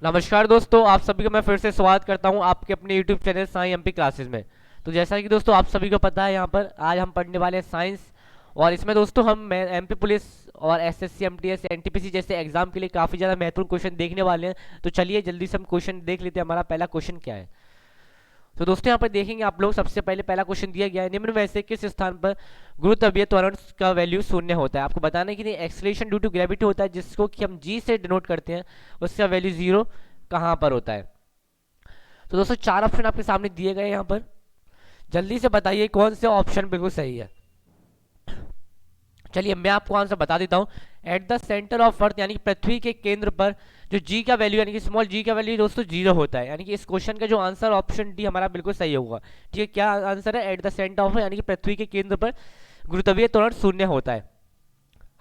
नमस्कार दोस्तों, आप सभी का मैं फिर से स्वागत करता हूं आपके अपने YouTube channel Sai MP classes में। तो जैसा कि दोस्तों आप सभी को पता है, यहाँ पर आज हम पढ़ने वाले हैं साइंस। और इसमें दोस्तों हम एमपी पुलिस और एसएससी एमटीएस एनटीपीसी जैसे एग्जाम के लिए काफ़ी ज़्यादा महत्वपूर्ण क्वेश्चन देखने वाले हैं। तो चलिए जल्दी से हम क्वेश्चन देख लेते हैं, हमारा पहला क्वेश्चन क्या है। तो दोस्तों यहाँ पर देखेंगे आप लोग, सबसे पहले पहला क्वेश्चन दिया गया है, निम्न में से किस स्थान पर गुरुत्वीय त्वरण का वैल्यू शून्य होता है। आपको बताना है कि नहीं, एक्सलेशन ड्यू टू ग्रेविटी होता है जिसको कि हम जी से डिनोट करते हैं, उसका वैल्यू जीरो कहाँ पर होता है। तो दोस्तों चार ऑप्शन आपके सामने दिए गए हैं यहाँ पर, जल्दी से बताइए कौन से ऑप्शन बिल्कुल सही है। चलिए मैं आपको आंसर बता देता हूँ। At the centre of earth यानी कि पृथ्वी के केंद्र पर जो जी का वैल्यू यानी कि स्मॉल जी का वैल्यू दोस्तों जीरो होता है, यानी कि इस क्वेश्चन का जो आंसर ऑप्शन डी हमारा बिल्कुल सही होगा। ठीक है, क्या आंसर है? एट द सेंटर ऑफ यानी कि पृथ्वी के केंद्र पर गुरुत्वीय त्वरण शून्य होता है।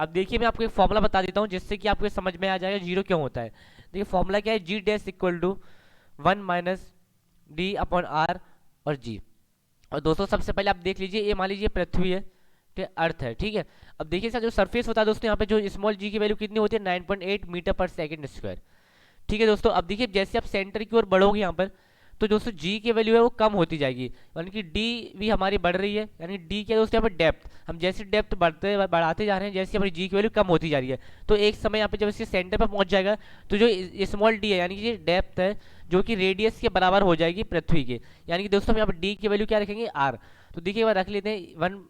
अब देखिए मैं आपको एक फॉर्मूला बता देता हूँ जिससे कि आपको समझ में आ जाएगा जीरो क्यों होता है। देखिए फॉर्मूला क्या है, जी डैश इक्वल टू 1 - d/r और जी। और दोस्तों सबसे पहले आप देख लीजिए, ये मान लीजिए पृथ्वी है, ठीक है, अर्थ है, ठीक है। अब देखिए इसका जो सरफेस होता है दोस्तों, यहाँ पे जो स्मॉल जी की वैल्यू कितनी होती है, 9.8 मीटर पर सेकंड स्क्वायर। ठीक है दोस्तों, अब देखिए जैसे आप सेंटर की ओर बढ़ोगे यहाँ पर, तो दोस्तों जी की वैल्यू है वो कम होती जाएगी, यानी कि डी भी हमारी बढ़ रही है। यानी डी क्या है दोस्तों, यहाँ पर डेप्थ, हम जैसे डेप्थ बढ़ाते जा रहे हैं, जैसे हमारी जी की वैल्यू कम होती जा रही है, तो एक समय यहाँ पे जब इसके सेंटर पर पहुंच जाएगा, तो जो स्मॉल डी है यानी कि डेप्थ है जो कि रेडियस के बराबर हो जाएगी पृथ्वी के। यानी कि दोस्तों हम यहाँ पर डी की वैल्यू क्या रखेंगे, आर। तो देखिए एक बार रख लेते हैं, वन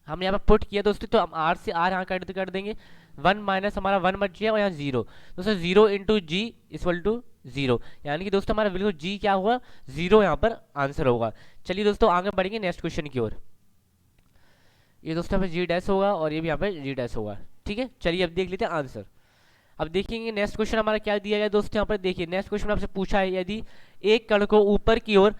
हम यहाँ पर पुट किया दोस्तों, तो हम आर से आर यहाँ कर देंगे, वन माइनस हमारा वन बच गया और यहाँ जीरो। दोस्तों zero into g equal to zero, यानी कि दोस्तों हमारा बिल्कुल जी क्या हुआ, जीरो यहाँ पर आंसर होगा। चलिए दोस्तों आगे बढ़ेंगे नेक्स्ट क्वेश्चन की ओर। ये दोस्तों यहाँ पे जी डैश होगा और ये भी यहाँ पे जी डैश होगा। ठीक है, चलिए अब देख लेते हैं आंसर। अब देखेंगे नेक्स्ट क्वेश्चन हमारा क्या दिया गया दोस्तों, यहाँ पर देखिए नेक्स्ट क्वेश्चन आपसे पूछा है, यदि एक कण को ऊपर की ओर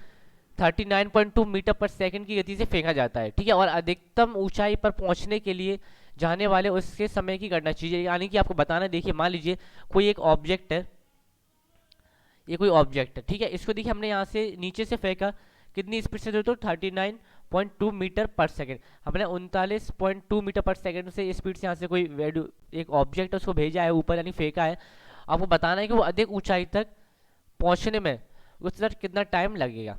39.2 मीटर पर सेकंड की गति से फेंका जाता है, ठीक है, और अधिकतम ऊंचाई पर पहुंचने के लिए जाने वाले उसके समय की गणना कीजिए। यानी कि आपको बताना है, देखिए मान लीजिए कोई एक ऑब्जेक्ट है, ये कोई ऑब्जेक्ट है, ठीक है, इसको देखिए हमने यहाँ से नीचे से फेंका, कितनी स्पीड से दोस्तों, 39.2 मीटर पर सेकंड। हमने 39.2 मीटर पर सेकंड से स्पीड से यहाँ से कोई वैल्यू एक ऑब्जेक्ट है उसको भेजा है ऊपर यानी फेंका है। आपको बताना है कि वो अधिक ऊंचाई तक पहुंचने में उस तक कितना टाइम लगेगा।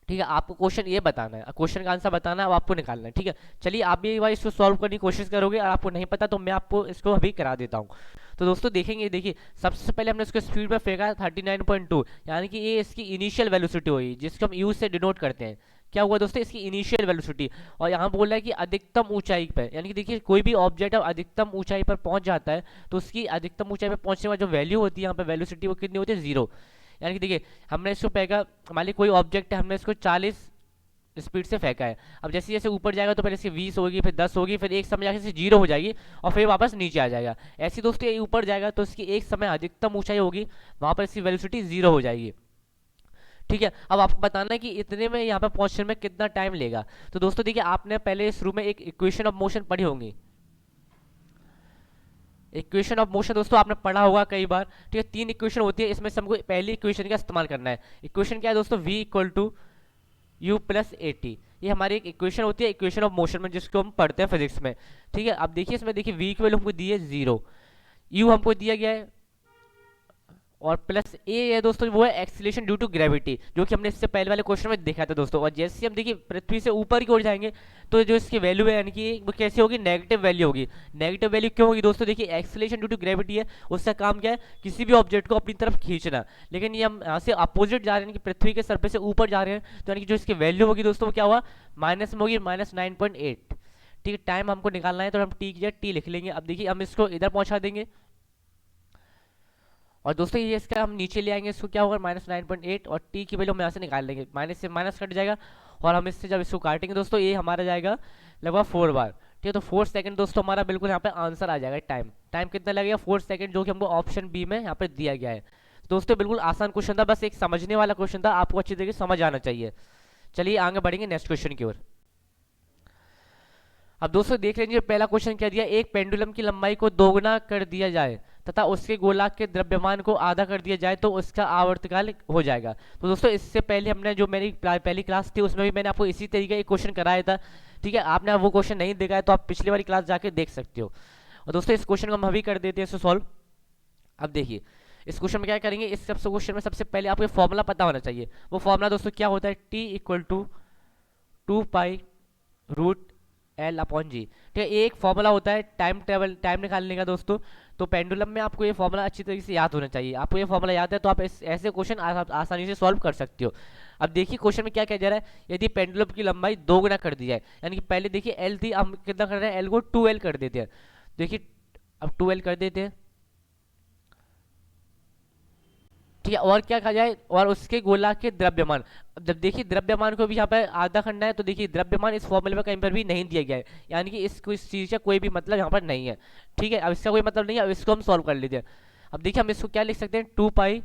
ठीक है, आपको क्वेश्चन ये बताना है, क्वेश्चन का आंसर बताना है, अब आपको निकालना है। ठीक है, चलिए आप भी एक बार इसको सॉल्व करने की कोशिश करोगे, और आपको नहीं पता तो मैं आपको इसको अभी करा देता हूँ। तो दोस्तों देखेंगे, देखिए सबसे पहले हमने इसको स्पीड में फेंका 39.2, यानी कि ये इसकी इनिशियल वेलोसिटी हुई जिसको हम यू से डिनोट करते हैं। क्या हुआ दोस्तों, इसकी इनिशियल वेलोसिटी। और यहाँ बोल रहा है कि अधिकतम ऊंचाई पर, यानी कि देखिए कोई भी ऑब्जेक्ट अधिकतम ऊंचाई पर पहुंच जाता है, तो उसकी अधिकतम ऊंचाई पर पहुंचने वाली जो वैल्यू होती है यहाँ पे वेलोसिटी, वो कितनी होती है, जीरो। यानी कि देखिए हमने इसको फेंका, मान लीजिए कोई ऑब्जेक्ट है, हमने इसको 40 स्पीड से फेंका है। अब जैसे जैसे ऊपर जाएगा तो पहले इसकी 20 होगी, फिर 10 होगी, फिर एक समय जाकर इसकी जीरो हो जाएगी और फिर वापस नीचे आ जाएगा। ऐसे दोस्तों ये ऊपर जाएगा तो इसकी एक समय अधिकतम ऊंचाई होगी, वहां पर इसकी वेलोसिटी जीरो हो जाएगी। ठीक है, अब आपको बताना है कि इतने में यहाँ पर पहुंचने में कितना टाइम लेगा। तो दोस्तों देखिए आपने पहले शुरू में एक इक्वेशन ऑफ मोशन पढ़ी होंगी, इक्वेशन ऑफ मोशन दोस्तों आपने पढ़ा होगा कई बार। ठीक है, तीन इक्वेशन होती है, इसमें से हमको पहली इक्वेशन का इस्तेमाल करना है। इक्वेशन क्या है दोस्तों, v equal to u plus a t, ये हमारी एक इक्वेशन होती है इक्वेशन ऑफ मोशन में, जिसको हम पढ़ते हैं फिजिक्स में। ठीक है, अब देखिए इसमें देखिए v की वैल्यू हमको दी है जीरो, यू हमको दिया गया है, और प्लस ए है दोस्तों वो है एक्सीलरेशन ड्यू टू ग्रेविटी, जो कि हमने इससे पहले वाले क्वेश्चन में देखा था दोस्तों। और जैसे हम देखिए पृथ्वी से ऊपर की ओर जाएंगे तो जो इसकी वैल्यू है यानी कि वो कैसे होगी, नेगेटिव वैल्यू होगी। नेगेटिव वैल्यू क्यों होगी दोस्तों, देखिए एक्सीलरेशन ड्यू टू ग्रेविटी है, उसका काम क्या है, किसी भी ऑब्जेक्ट को अपनी तरफ खींचना। लेकिन ये हम यहाँ से अपोजिट जा रहे हैं कि पृथ्वी के सरफेस से ऊपर जा रहे हैं, तो यानी कि जो इसकी वैल्यू होगी दोस्तों वो क्या हुआ, माइनस में होगी, -9.8। ठीक है, टाइम हमको निकालना है तो हम टी की जगह टी लिख लेंगे। अब देखिए हम इसको इधर पहुंचा देंगे, और दोस्तों ये इसका हम नीचे ले आएंगे, इसको क्या होगा, -9.8, और टी की वैल्यू हम यहाँ से निकाल लेंगे, माइनस से माइनस कट जाएगा, और हम इससे जब इसको काटेंगे दोस्तों ये हमारा जाएगा लगभग 4 बार। ठीक है, तो 4 सेकंड दोस्तों हमारा बिल्कुल यहाँ पे आंसर आ जाएगा। टाइम टाइम कितना लगेगा, 4 सेकंड, जो कि हमको ऑप्शन बी में यहाँ पे दिया गया है। दोस्तों बिल्कुल आसान क्वेश्चन था, बस एक समझने वाला क्वेश्चन था, आपको अच्छी तरीके से समझ आना चाहिए। चलिए आगे बढ़ेंगे नेक्स्ट क्वेश्चन की ओर। अब दोस्तों देख लीजिए पहला क्वेश्चन क्या दिया, एक पेंडुलम की लंबाई को दोगुना कर दिया जाए तथा उसके गोलाक के द्रव्यमान को आधा कर दिया जाए तो उसका आवर्तकाल हो जाएगा। तो दोस्तों इससे पहले हमने जो मेरी पहली क्लास थी उसमें भी मैंने आपको इसी तरीके एक क्वेश्चन कराया था। ठीक है, आपने वो क्वेश्चन नहीं देखा है तो आप पिछली वाली क्लास जाके देख सकते हो। और दोस्तों इस क्वेश्चन को हम अभी कर देते हैं इसको सॉल्व। अब देखिए इस क्वेश्चन में क्या करेंगे, इस सबसे क्वेश्चन में सबसे पहले आपको फॉर्मूला पता होना चाहिए। वो फॉर्मूला दोस्तों क्या होता है, t equal to 2 pi root L/G। ठीक है, एक फॉर्मूला होता है टाइम निकालने का दोस्तों। तो पेंडुलम में आपको ये फॉर्मूला अच्छी तरीके से याद होना चाहिए। आपको ये फॉर्मूला याद है तो आप ऐसे क्वेश्चन आसानी से सॉल्व कर सकते हो। अब देखिए क्वेश्चन में क्या कहा जा रहा है, यदि पेंडुलम की लंबाई 2 गुना कर दी जाए, यानी कि पहले देखिए एल थी, हम कितना कर रहे हैं, एल को 2L कर देते हैं। देखिए अब 2L कर देते हैं, ठीक है। और क्या कहा जाए, और उसके गोला के द्रव्यमान। अब जब देखिए द्रव्यमान को भी यहाँ पर आधा करना है, तो देखिए द्रव्यमान इस फॉर्मूले में कहीं पर भी नहीं दिया गया है, यानी कि इस चीज़ का कोई भी मतलब यहाँ पर नहीं है। ठीक है, अब इसका कोई मतलब नहीं है, अब इसको हम सॉल्व कर लेते हैं। अब देखिए हम इसको क्या लिख सकते हैं, 2 pi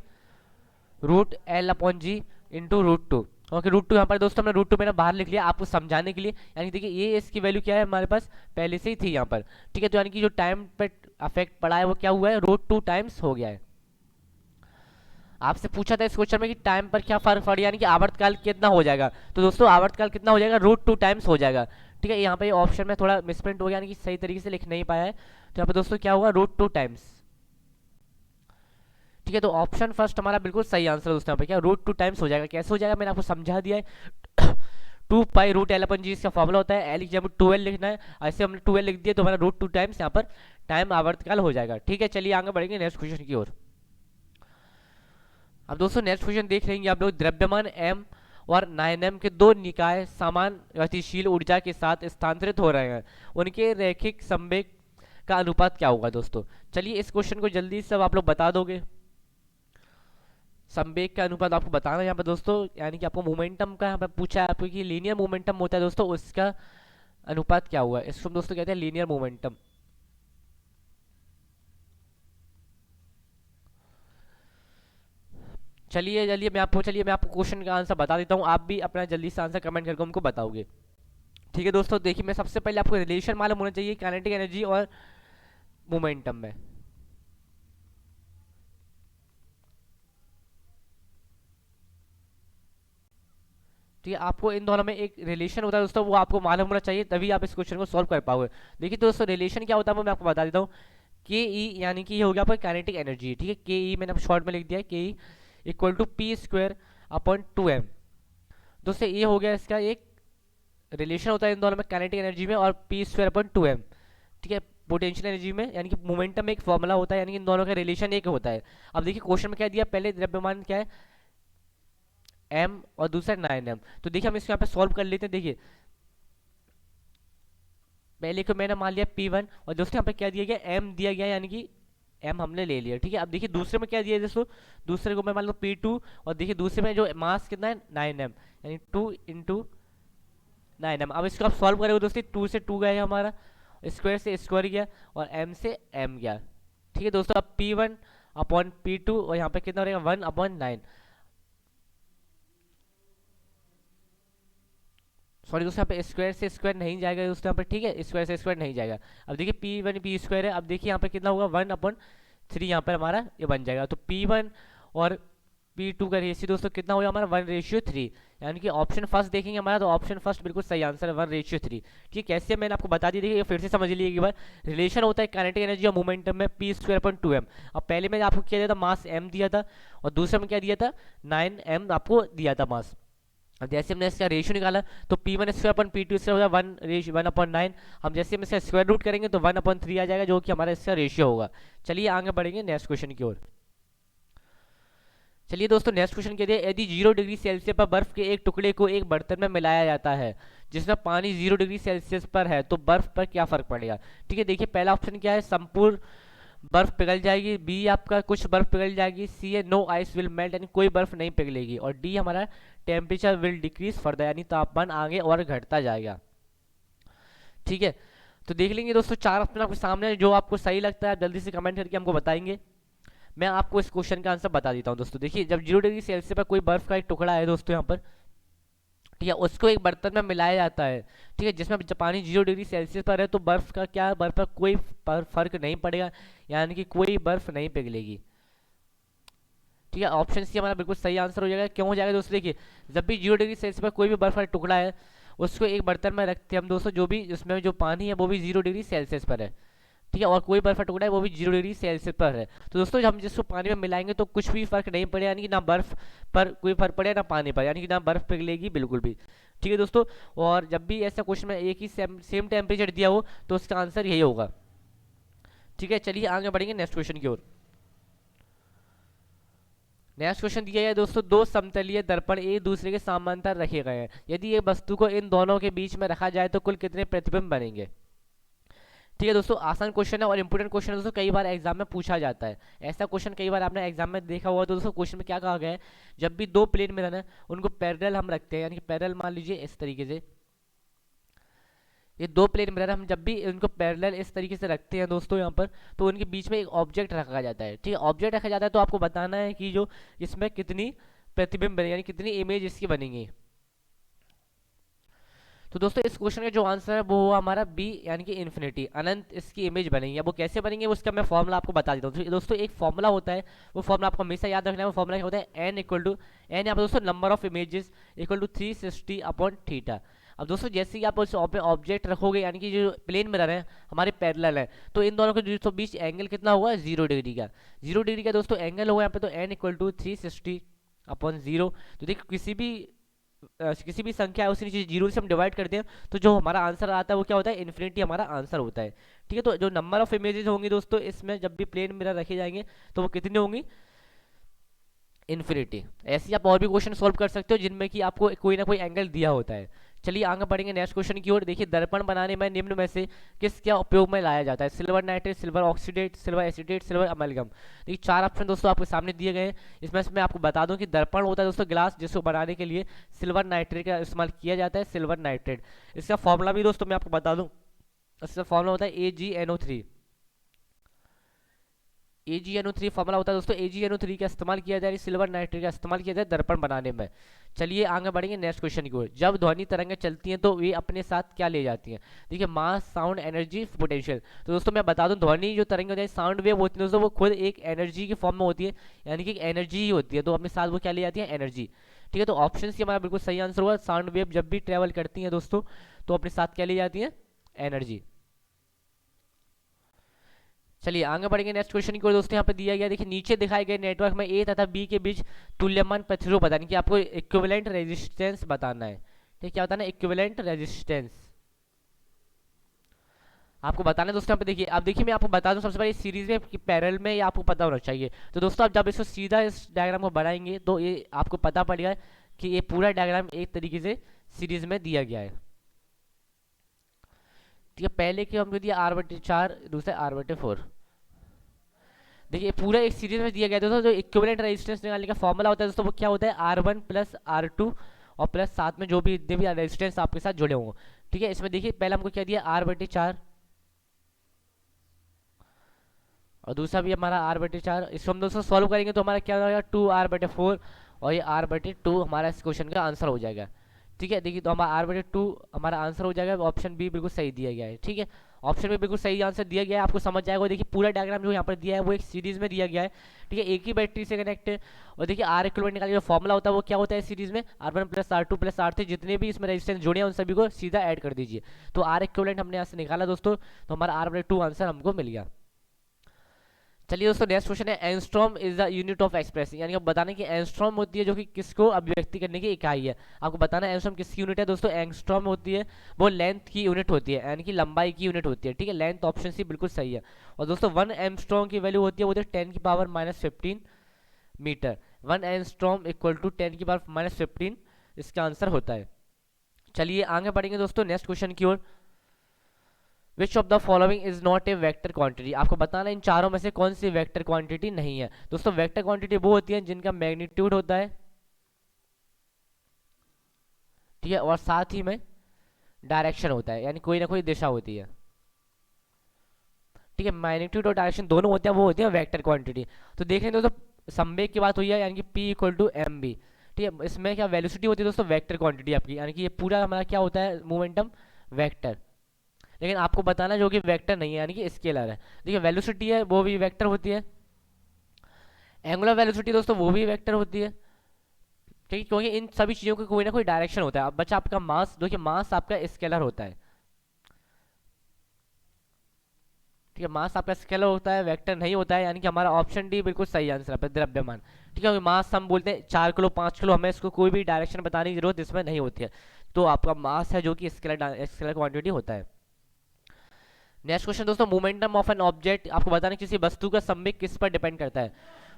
root L/G into root 2। Okay, root 2 यहाँ पर दोस्तों हमने रूट 2 मैंने बाहर लिख लिया आपको समझाने के लिए। यानी देखिए ये इसकी वैल्यू क्या है, हमारे पास पहले से ही थी यहाँ पर। ठीक है, तो यानी कि जो टाइम पे अफेक्ट पड़ा है वो क्या हुआ है, रूट 2 टाइम्स हो गया है। आपसे पूछा था इस क्वेश्चन में कि टाइम पर क्या फर्क पड़, यानी कि आवर्तकाल कितना हो जाएगा। तो दोस्तों आवर्तकाल कितना हो जाएगा, रूट 2 टाइम्स हो जाएगा। ठीक है, यहाँ पे ऑप्शन में थोड़ा मिसप्रिंट हो गया, यानी कि सही तरीके से लिख नहीं पाया है। तो यहाँ पे दोस्तों क्या हुआ, रूट 2 टाइम्स। ठीक है, तो ऑप्शन फर्स्ट हमारा बिल्कुल सही आंसर है दोस्तों। यहाँ पे क्या रूट 2 टाइम्स हो जाएगा, कैसे हो जाएगा मैंने आपको समझा दिया है। 2 पाई रूट L/G इसका फॉर्मूला होता है, एल की जब 2L लिखना है, ऐसे हमने 2L लिख दिया तो हमारा रूट 2 टाइम्स यहाँ पर टाइम आवर्तकाल हो जाएगा। ठीक है, चलिए आगे बढ़ेंगे नेक्स्ट क्वेश्चन की ओर। अब दोस्तों नेक्स्ट क्वेश्चन देख लेंगे आप लोग, द्रव्यमान m और 9m के दो निकाय समान गतिशील ऊर्जा के साथ स्थानांतरित हो रहे हैं, उनके रैखिक संवेग का अनुपात क्या होगा दोस्तों। चलिए इस क्वेश्चन को जल्दी से आप लोग बता दोगे। संवेग का अनुपात आपको बताना है यहाँ पर दोस्तों, यानी कि आपको मोमेंटम का यहाँ पर पूछा है आपको कि लीनियर मोमेंटम होता है दोस्तों, उसका अनुपात क्या हुआ, इसको हम दोस्तों कहते हैं लीनियर मोमेंटम। चलिए मैं आपको क्वेश्चन का आंसर बता देता हूँ, आप भी अपना जल्दी से आंसर कमेंट करके हमको बताओगे। ठीक है दोस्तों, देखिए मैं सबसे पहले आपको रिलेशन मालूम होना चाहिए काइनेटिक एनर्जी और मोमेंटम में। ठीक है, आपको इन दोनों में एक रिलेशन होता है दोस्तों, वो आपको मालूम होना चाहिए, तभी आप इस क्वेश्चन को सॉल्व कर पाओगे। देखिए दोस्तों रिलेशन क्या होता है वो मैं आपको बता देता हूँ। के ई यानी कि ये हो गया आपका काइनेटिक एनर्जी। ठीक है, के ई मैंने शॉर्ट में लिख दिया है, के E equal to P² upon 2m। दोस्तों ये हो गया इसका एक रिलेशन होता है इन दोनों में काइनेटिक एनर्जी में, और P²/2m। ठीक है, पोटेंशियल एनर्जी में, यानी कि मोमेंटम में एक फॉर्मूला होता है, यानी कि इन दोनों का रिलेशन एक होता है। अब देखिए क्वेश्चन में क्या दिया, पहले द्रव्यमान क्या है m और दूसरा 9m। तो देखिए हम इसको यहाँ पे सॉल्व कर लेते हैं। देखिए पहले को मैंने मान लिया P1, और दोस्तों यहाँ पे क्या दिया गया, m दिया गया, यानी कि m हमने ले लिया। ठीक है, अब देखिए दूसरे में क्या दिया है दोस्तों, दूसरे को मैं मान लो P2, और देखिए दूसरे में जो मास कितना है 9m, यानी 2 × 9m। अब इसको आप सॉल्व करोगे दोस्तों, 2 से 2 गया हमारा, स्क्वायर से स्क्वायर गया, और m से m गया। ठीक है दोस्तों, अब P1/P2, और यहाँ पे कितना रहेगा 1/9। सॉरी दोस्तों, यहाँ पे स्क्वायर से स्क्वायर नहीं जाएगा दोस्तों यहाँ पे। ठीक है, स्क्वायर से स्क्वायर नहीं जाएगा। अब देखिए P1 P² है, अब देखिए यहाँ पे कितना होगा 1/3, यहाँ पर हमारा ये बन जाएगा। तो P1 और P2 का रेशियो दोस्तों कितना होगा हमारा 1:3, यानी कि ऑप्शन फर्स्ट देखेंगे हमारा, तो ऑप्शन फर्स्ट बिल्कुल सही आंसर है 1:3। ठीक, कैसे मैंने आपको बता दी, देखिए फिर से समझ लीजिए एक बार। रिलेशन होता है काइनेटिक एनर्जी और मोमेंटम में P²/2m। अब पहले मैंने आपको क्या दिया था, मास m दिया था, और दूसरे में क्या दिया था 9m आपको दिया था मास। अब जैसे हमने इसका रेशियो निकाला, तो P1² P2 इसका होगा 1/9। हम जैसे हम इसका स्क्वायर रूट करेंगे तो 1/3 आ जाएगा, जो कि हमारा इसका रेशियो होगा। चलिए आगे बढ़ेंगे नेक्स्ट क्वेश्चन की ओर। चलिए दोस्तों नेक्स्ट क्वेश्चन कहते हैं, यदि 0 डिग्री सेल्सियस पर बर्फ के एक टुकड़े को एक बर्तन में मिलाया जाता है जिसमें पानी 0 डिग्री सेल्सियस पर है, तो बर्फ पर क्या फर्क पड़ेगा। ठीक है, देखिए पहला ऑप्शन क्या है, संपूर्ण बर्फ पिघल जाएगी, बी आपका कुछ बर्फ पिघल जाएगी, सी है नो आइस विल मेल्ट, यानी कोई बर्फ नहीं पिघलेगी, और डी हमारा टेम्परेचर विल डिक्रीज फर्दर, यानी तापमान आगे और घटता जाएगा। ठीक है, तो देख लेंगे दोस्तों चार ऑप्शन आपके सामने, जो आपको सही लगता है आप जल्दी से कमेंट करके हमको बताएंगे। मैं आपको इस क्वेश्चन का आंसर बता देता हूँ दोस्तों। देखिए जब 0 डिग्री सेल्सियस पर कोई बर्फ का एक टुकड़ा है दोस्तों यहाँ पर, ठीक है, उसको एक बर्तन में मिलाया जाता है, ठीक है, जिसमें पानी 0 डिग्री सेल्सियस पर है, तो बर्फ का क्या, बर्फ पर कोई फर्क नहीं पड़ेगा, यानी कि कोई बर्फ नहीं पिघलेगी। ठीक है, ऑप्शन सी हमारा बिल्कुल सही आंसर हो जाएगा। क्यों हो जाएगा दोस्तों, देखिए जब भी 0 डिग्री सेल्सियस पर कोई भी बर्फ का टुकड़ा है, उसको एक बर्तन में रखते हैं हम दोस्तों, जो भी उसमें जो पानी है वो भी 0 डिग्री सेल्सियस पर है। ठीक है, और कोई बर्फ का टुकड़ा है वो भी 0 डिग्री सेल्सियस पर है। तो दोस्तों हम जिसको पानी में मिलाएंगे तो कुछ भी फर्क नहीं पड़ेगा, यानी कि ना बर्फ पर कोई फर्क पड़ेगा ना पानी पर, यानी कि ना बर्फ पिघलेगी बिल्कुल भी। ठीक है दोस्तों, और जब भी ऐसा क्वेश्चन में एक ही सेम टेम्परेचर दिया हो तो उसका आंसर यही होगा। ठीक है, चलिए आगे बढ़ेंगे नेक्स्ट क्वेश्चन की ओर। नेक्स्ट क्वेश्चन दिया है दोस्तों, दो समतलीय दर्पण एक दूसरे के समांतर रखे गए हैं, यदि एक वस्तु को इन दोनों के बीच में रखा जाए तो कुल कितने प्रतिबिंब बनेंगे। ठीक है दोस्तों, आसान क्वेश्चन है और इंपोर्टेंट क्वेश्चन है दोस्तों, कई बार एग्जाम में पूछा जाता है। ऐसा क्वेश्चन कई बार आपने एग्जाम में देखा हुआ। तो दोस्तों क्वेश्चन में क्या कहा गया है, जब भी दो प्लेन मिरर है उनको पैरेलल हम रखते हैं, यानी कि पैरेलल मान लीजिए इस तरीके से, ये दो प्लेन मिरर हम जब भी इनको पैरेलल इस तरीके से रखते हैं दोस्तों यहाँ पर, तो उनके बीच में एक ऑब्जेक्ट रखा जाता है। ठीक है, ऑब्जेक्ट रखा जाता है तो आपको बताना है कि जो इसमें कितनी प्रतिबिंब बनेगी, यानी कितनी इमेज इसकी बनेंगी। तो दोस्तों इस क्वेश्चन का जो आंसर है वो हुआ हमारा बी, यानी कि इन्फिनिटी, अनंत इसकी इमेज बनेगी। अब वो कैसे बनेंगे उसका मैं फॉर्मूला आपको बता देता हूँ। तो दोस्तों एक फॉर्मूला होता है, वो फॉर्मूला आपको हमेशा याद रखना है। वो फॉर्मूला क्या होता है, एन इक्वल टू एन यहाँ पर दोस्तों number of images equal to 360 upon theta. अब दोस्तों जैसे ही आप उस ऑब्जेक्ट रखोगे, यानी कि जो प्लेन मिरर है हमारे पैरेलल है, तो इन दोनों के दोस्तों बीच एंगल कितना हुआ, 0 डिग्री का। 0 डिग्री का दोस्तों एंगल होगा यहाँ पे, तो एन इक्वल टू 360 अपॉन 0। तो देखिए किसी भी संख्या है उसी नीचे 0 से हम डिवाइड करते हैं तो जो हमारा आंसर आता है वो क्या होता है, इन्फिनिटी हमारा आंसर होता है। ठीक है, तो जो नंबर ऑफ इमेजेस होंगी दोस्तों इसमें जब भी प्लेन मिरर रखे जाएंगे तो वो कितनी होंगी, इन्फिनिटी। ऐसे ही आप और भी क्वेश्चन सॉल्व कर सकते हो जिनमें कि आपको कोई ना कोई एंगल दिया होता है। चलिए आगे बढ़ेंगे नेक्स्ट क्वेश्चन की ओर। देखिए, दर्पण बनाने में निम्न में से किस क्या उपयोग में लाया जाता है, silver nitrate, silver oxidate, silver acetate, silver amalgam. देखिए चार ऑप्शन दोस्तों आपके सामने दिए गए हैं। इसमें से मैं आपको बता दूं कि दर्पण होता है दोस्तों ग्लास, जिसको बनाने के लिए सिल्वर नाइट्रेट का इस्तेमाल किया जाता है, सिल्वर नाइट्रेट। इसका फॉर्मूला भी दोस्तों मैं आपको बता दूं, इसका फॉर्मूला होता है AgNO3। AgNO3 फॉर्मूला होता है दोस्तों, AgNO3 का इस्तेमाल किया जाए, सिल्वर नाइट्रेट का इस्तेमाल किया जाए दर्पण बनाने में। चलिए आगे बढ़ेंगे नेक्स्ट क्वेश्चन की ओर। जब ध्वनि तरंगें चलती हैं तो वे अपने साथ क्या ले जाती हैं। देखिए मास, साउंड, एनर्जी, पोटेंशियल। तो दोस्तों मैं बता दूं, ध्वनि जो तरंगें होती है, साउंड वेव होती है दोस्तों, वो खुद एक एनर्जी की फॉर्म में होती है, यानी कि एनर्जी ही होती है। तो अपने साथ वो क्या ले जाती है, एनर्जी। ठीक है, तो ऑप्शन सी हमारा बिल्कुल सही आंसर हुआ। साउंड वेव जब भी ट्रेवल करती है दोस्तों तो अपने साथ क्या ले जाती है, एनर्जी। चलिए आगे बढ़ेंगे नेक्स्ट क्वेश्चन की ओर दोस्तों। यहाँ पे दिया गया, देखिए नीचे दिखाए गए नेटवर्क में ए तथा बी के बीच तुल्यमान प्रतिरोध बताने की आपको इक्विवेलेंट रेजिस्टेंस बताना है। ठीक, क्या बताना है, इक्विवेलेंट रेजिस्टेंस आपको बताना है दोस्तों। यहाँ पे देखिए, अब देखिए मैं आपको बता दूं सबसे पहले सीरीज में कि पैरेलल में ये आपको पता होना चाहिए। तो दोस्तों आप जब इसको सीधा इस डायग्राम को बनाएंगे तो ये आपको पता पड़ेगा कि ये पूरा डायग्राम एक तरीके से सीरीज में दिया गया है। ठीक है, पहले की हमको दिया R/4, दूसरा R/4। देखिए पूरा एक सीरीज में दिया गया दोस्तों। जो इक्विवेलेंट रेजिस्टेंस निकालने का फॉर्मूला होता है दोस्तों वो क्या होता है, R1 प्लस R2 और प्लस साथ में जो भी इतने भी रेजिस्टेंस आपके साथ जुड़े होंगे। ठीक है, इसमें देखिए पहले हमको क्या दिया, R/4 और दूसरा भी हमारा R/4। इसको हम दोस्तों सॉल्व करेंगे तो हमारा क्या हो जाएगा, 2R/4 और ये R/2 हमारा इस क्वेश्चन का आंसर हो जाएगा। ठीक है, देखिए तो हमारा R/2 हमारा आंसर हो जाएगा। ऑप्शन बी बिल्कुल सही दिया गया है। ठीक है, ऑप्शन में बिल्कुल सही आंसर दिया गया है, आपको समझ जाएगा। देखिए पूरा डायग्राम जो यहाँ पर दिया है वो एक सीरीज में दिया गया है। ठीक है, एक ही बैटरी से कनेक्ट है। और देखिए आर इक्विवेलेंट निकालने का फॉर्मूला होता है वो क्या होता है सीरीज में, R1 plus R2 plus R3, जितने भी इसमें रेजिस्टेंस जुड़े हैं उन सभी को सीधा ऐड कर दीजिए। तो आर इक्विवेलेंट हमने यहाँ से निकाला दोस्तों, तो हमारा R/2 आंसर हमको मिल गया। चलिए दोस्तों नेक्स्ट क्वेश्चन है, angstrom is the unit of expression, यानी आप बताने कि एंगस्ट्रॉम होती है जो कि किसको अभिव्यक्ति करने की इकाई है। आपको बताना है एंगस्ट्रॉम किसकी यूनिट है दोस्तों, एंगस्ट्रॉम होती है वो लेंथ की यूनिट होती है, यानी कि लंबाई की यूनिट होती है। ठीक है, लेंथ ऑप्शन सी बिल्कुल सही है। और दोस्तों 1 एंगस्ट्रॉम की वैल्यू होती है वो 10⁻⁻15 मीटर। 1 एंगस्ट्रॉम इक्वल टू 10⁻⁻15 इसका आंसर होता है। चलिए आगे बढ़ेंगे दोस्तों नेक्स्ट क्वेश्चन की ओर। Which of the following is not a vector quantity, आपको बताना इन चारों में से कौन सी वेक्टर क्वांटिटी नहीं है। दोस्तों वेक्टर क्वांटिटी वो होती है जिनका मैग्नीट्यूड होता है, ठीक है, और साथ ही में डायरेक्शन होता है, यानी कोई ना कोई दिशा होती है। ठीक है, मैग्नीट्यूड और डायरेक्शन दोनों होते हैं, वो होती है वेक्टर क्वांटिटी। तो देख रहे हैं दोस्तों संवेग की बात हुई है, यानी कि P इक्वल टू mv। ठीक है, इसमें क्या वेलोसिटी होती है दोस्तों, वेक्टर क्वांटिटी आपकी, यानी कि ये पूरा हमारा क्या होता है, मोमेंटम वेक्टर। लेकिन आपको बताना जो कि वेक्टर नहीं है, यानी कि स्केलर है। देखिए वेलोसिटी है वो भी वेक्टर होती है, एंगुलर वेलोसिटी दोस्तों वो भी वेक्टर होती है। ठीक है, क्योंकि इन सभी चीज़ों का कोई ना कोई डायरेक्शन होता है। अब बच्चा आपका मास, देखिए मास आपका स्केलर होता है। ठीक है, मास आपका स्केलर होता है, वेक्टर नहीं होता है, यानी कि हमारा ऑप्शन डी बिल्कुल सही आंसर है द्रव्यमान। ठीक है, मास हम बोलते हैं 4 किलो 5 किलो, हमें इसको कोई भी डायरेक्शन बताने की जरूरत इसमें नहीं होती है। तो आपका मास है जो कि स्केलर क्वांटिटी होता है। नेक्स्ट क्वेश्चन दोस्तों, मोमेंटम ऑफ एन ऑब्जेक्ट, आपको बताना किसी वस्तु का संवेग किस पर डिपेंड करता है।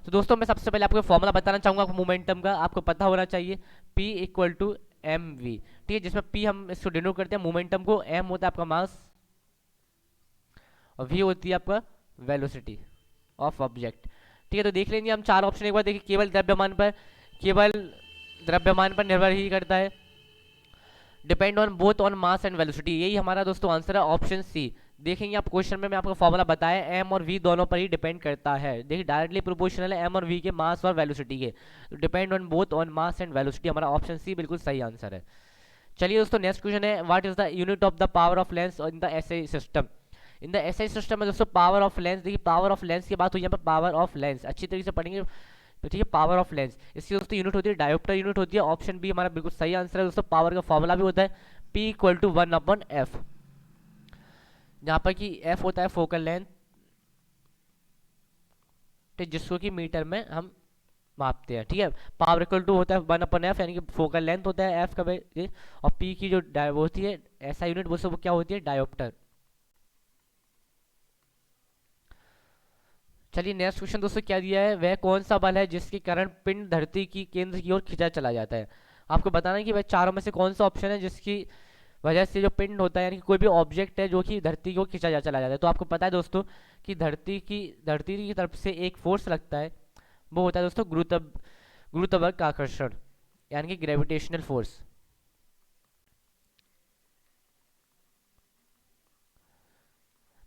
तो दोस्तों मैं सबसे पहले आपको फॉर्मूला बताना चाहूंगा मोमेंटम का, आपको पता होना चाहिए P equal to m v. ठीक है, जिसमें P हम इसको डिनोट करते हैं मोमेंटम को, M होता है आपका मास और V होती है आपका वेलोसिटी ऑफ ऑब्जेक्ट। ठीक है, तो देख लेंगे हम चार ऑप्शन एक बार। देखिए, केवल द्रव्यमान पर निर्भर ही करता है, depend on both on mass and velocity, यही हमारा दोस्तों आंसर है ऑप्शन सी। देखेंगे आप क्वेश्चन में मैं आपको फॉर्मूला बताया, एम और वी दोनों पर ही डिपेंड करता है। देखिए डायरेक्टली प्रोपोर्शनल है एम और वी के मास और वेलोसिटी के, तो depend on both on mass and velocity, हमारा ऑप्शन सी बिल्कुल सही आंसर है। चलिए दोस्तों नेक्स्ट क्वेश्चन है, what is the unit of the power of lens in the SI system. In the SI system में दोस्तों पावर ऑफ लेंस, देखिए पावर ऑफ लेंस की बात हुई यहाँ पर, पावर ऑफ लेंस अच्छी तरीके से पढ़ेंगे तो ठीक है। पावर ऑफ लेंस, इसकी दोस्तों यूनिट होती है डायोप्टर यूनिट होती है, ऑप्शन बी हमारा बिल्कुल सही आंसर है दोस्तों। पावर का फॉर्मूला भी होता है P इक्वल टू 1/f, जहाँ पर कि f होता है फोकल लेंथ, जिसको कि मीटर में हम मापते हैं। ठीक है, पावर इक्वल टू होता है 1/f, यानी कि फोकल लेंथ होता है f का वैल्यू, और p की जो वो होती है ऐसा यूनिट वो क्या होती है, डायोप्टर। चलिए नेक्स्ट क्वेश्चन दोस्तों क्या दिया है, वह कौन सा बल है जिसके कारण पिंड धरती की केंद्र की ओर खिंचा चला जाता है। आपको बताना है कि वह चारों में से कौन सा ऑप्शन है जिसकी वजह से जो पिंड होता है, यानी कि कोई भी ऑब्जेक्ट है जो कि धरती की ओर खिंचा चला जाता है। तो आपको पता है दोस्तों कि धरती की तरफ से एक फोर्स लगता है, वो होता है दोस्तों गुरुत्वाकर्षण, यानी कि ग्रेविटेशनल फोर्स।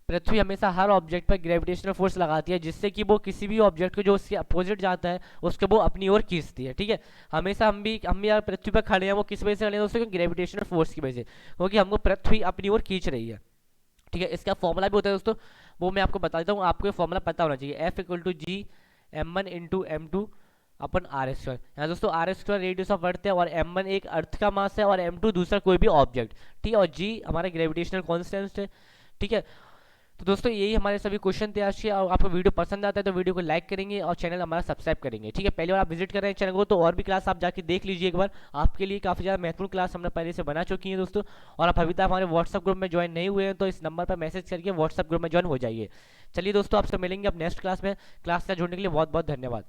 पृथ्वी हमेशा हर ऑब्जेक्ट पर ग्रेविटेशनल फोर्स लगाती है, जिससे कि वो किसी भी ऑब्जेक्ट को जो उसके अपोजिट जाता है उसके वो अपनी ओर खींचती है। ठीक है, हमेशा हम भी यार पृथ्वी पर खड़े हैं, वो किस वजह से खड़े हैं दोस्तों, ग्रेविटेशनल फोर्स की वजह से, क्योंकि हमको पृथ्वी अपनी ओर खींच रही है। ठीक है, इसका फॉर्मूला भी होता है दोस्तों, वो मैं आपको बता देता हूँ, आपको फॉर्मूला पता होना चाहिए, F equal to g M1 into M2 upon R²। यहाँ दोस्तों R² रेडियस ऑफ अर्थ है, और M1 एक अर्थ का मास है, और M2 दूसरा कोई भी ऑब्जेक्ट। ठीक है, और G हमारा ग्रेविटेशनल कॉन्स्टेंट है। ठीक है, तो दोस्तों यही हमारे सभी क्वेश्चन थे आज के। और आपको वीडियो पसंद आता है तो वीडियो को लाइक करेंगे और चैनल हमारा सब्सक्राइब करेंगे। ठीक है, पहले बार आप विजिट कर रहे हैं चैनल को तो और भी क्लास आप जाके देख लीजिए एक बार, आपके लिए काफ़ी ज़्यादा महत्वपूर्ण क्लास हमने पहले से बना चुकी है दोस्तों। और आप अभी तक हमारे व्हाट्सअप ग्रुप में ज्वाइन नहीं हुए हैं तो इस नंबर पर मैसेज करके व्हाट्सअप ग्रुप में ज्वाइन हो जाइए। चलिए दोस्तों आपसे मिलेंगे अब नेक्स्ट क्लास में। क्लास से जुड़ने के लिए बहुत बहुत धन्यवाद।